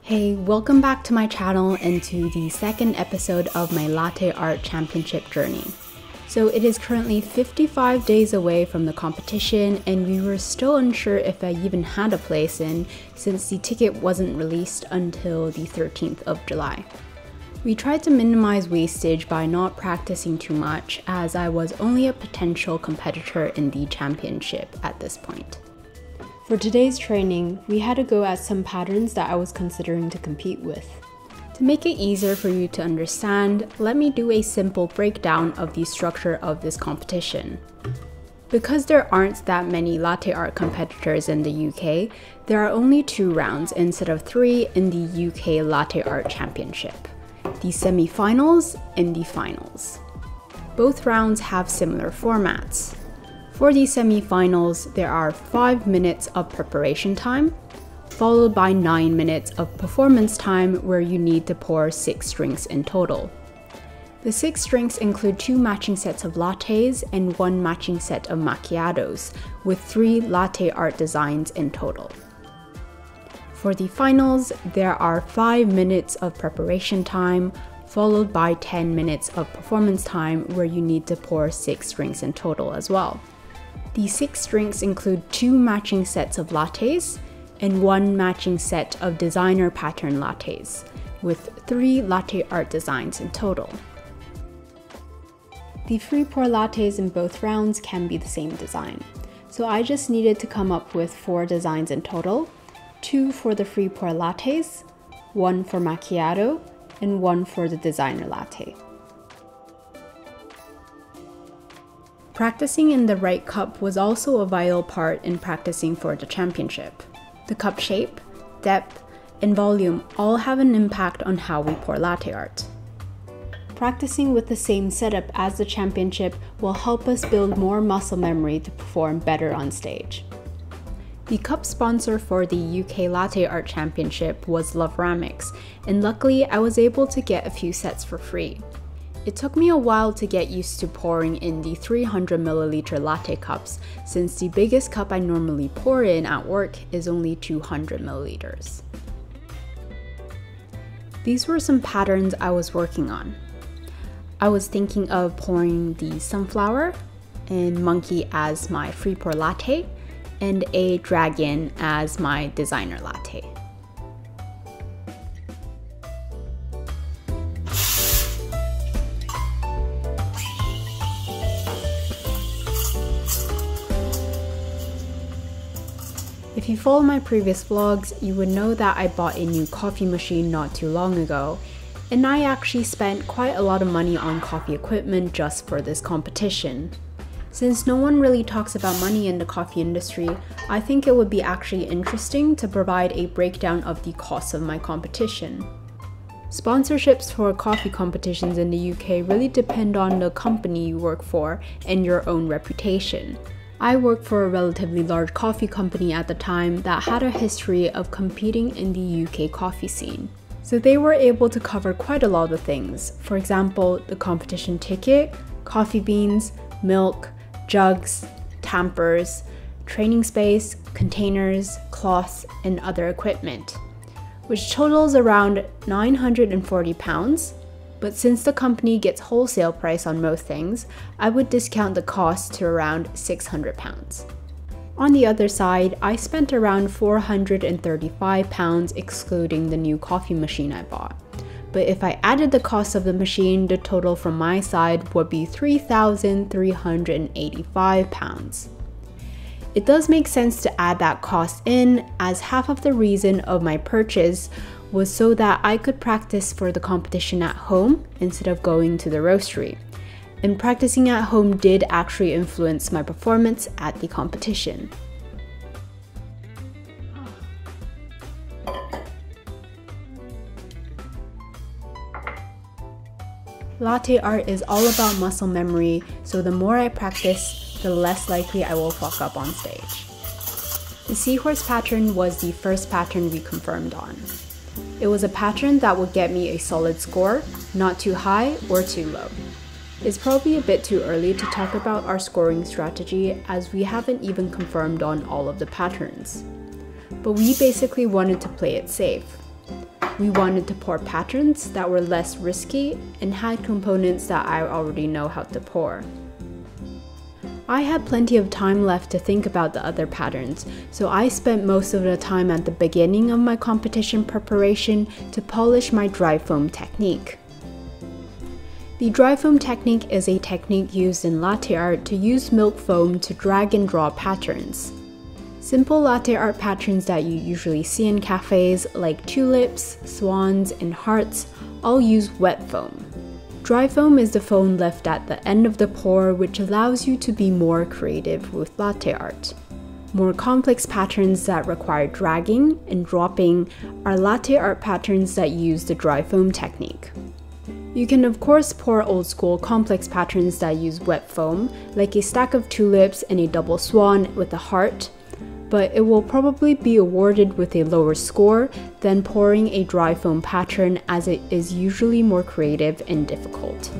Hey, welcome back to my channel and to the second episode of my Latte Art Championship journey. So it is currently 55 days away from the competition and we were still unsure if I even had a place in since the ticket wasn't released until the 13th of July. We tried to minimize wastage by not practicing too much as I was only a potential competitor in the championship at this point. For today's training, we had to go at some patterns that I was considering to compete with. To make it easier for you to understand, let me do a simple breakdown of the structure of this competition. Because there aren't that many latte art competitors in the UK, there are only 2 rounds instead of 3 in the UK Latte Art Championship, the semi-finals and the finals. Both rounds have similar formats. For the semi-finals, there are 5 minutes of preparation time, followed by 9 minutes of performance time where you need to pour 6 drinks in total. The 6 drinks include 2 matching sets of lattes and 1 matching set of macchiatos, with 3 latte art designs in total. For the finals, there are 5 minutes of preparation time, followed by 10 minutes of performance time where you need to pour 6 drinks in total as well. The 6 drinks include 2 matching sets of lattes and 1 matching set of designer pattern lattes, with 3 latte art designs in total. The free pour lattes in both rounds can be the same design, so I just needed to come up with 4 designs in total, 2 for the free pour lattes, 1 for macchiato, and 1 for the designer latte. Practicing in the right cup was also a vital part in practicing for the championship. The cup shape, depth, and volume all have an impact on how we pour latte art. Practicing with the same setup as the championship will help us build more muscle memory to perform better on stage. The cup sponsor for the UK Latte Art Championship was Loveramics, and luckily I was able to get a few sets for free. It took me a while to get used to pouring in the 300ml latte cups since the biggest cup I normally pour in at work is only 200ml. These were some patterns I was working on. I was thinking of pouring the sunflower and monkey as my free pour latte and a dragon as my designer latte. If you follow my previous vlogs, you would know that I bought a new coffee machine not too long ago, and I actually spent quite a lot of money on coffee equipment just for this competition. Since no one really talks about money in the coffee industry, I think it would be actually interesting to provide a breakdown of the costs of my competition. Sponsorships for coffee competitions in the UK really depend on the company you work for and your own reputation. I worked for a relatively large coffee company at the time that had a history of competing in the UK coffee scene. So they were able to cover quite a lot of things. For example, the competition ticket, coffee beans, milk, jugs, tampers, training space, containers, cloths, and other equipment, which totals around £940. But since the company gets wholesale price on most things, I would discount the cost to around £600. On the other side, I spent around £435 excluding the new coffee machine I bought. But if I added the cost of the machine, the total from my side would be £3,385. It does make sense to add that cost in, as half of the reason of my purchase was so that I could practice for the competition at home instead of going to the roastery. And practicing at home did actually influence my performance at the competition. Latte art is all about muscle memory, so the more I practice, the less likely I will fuck up on stage. The seahorse pattern was the first pattern we confirmed on. It was a pattern that would get me a solid score, not too high or too low. It's probably a bit too early to talk about our scoring strategy as we haven't even confirmed on all of the patterns. But we basically wanted to play it safe. we wanted to pour patterns that were less risky and had components that I already know how to pour. I had plenty of time left to think about the other patterns, so I spent most of the time at the beginning of my competition preparation to polish my dry foam technique. The dry foam technique is a technique used in latte art to use milk foam to drag and draw patterns. Simple latte art patterns that you usually see in cafes like tulips, swans, and hearts all use wet foam. Dry foam is the foam left at the end of the pour, which allows you to be more creative with latte art. More complex patterns that require dragging and dropping are latte art patterns that use the dry foam technique. You can of course pour old school complex patterns that use wet foam, like a stack of tulips and a double swan with a heart, but it will probably be awarded with a lower score than pouring a dry foam pattern, as it is usually more creative and difficult.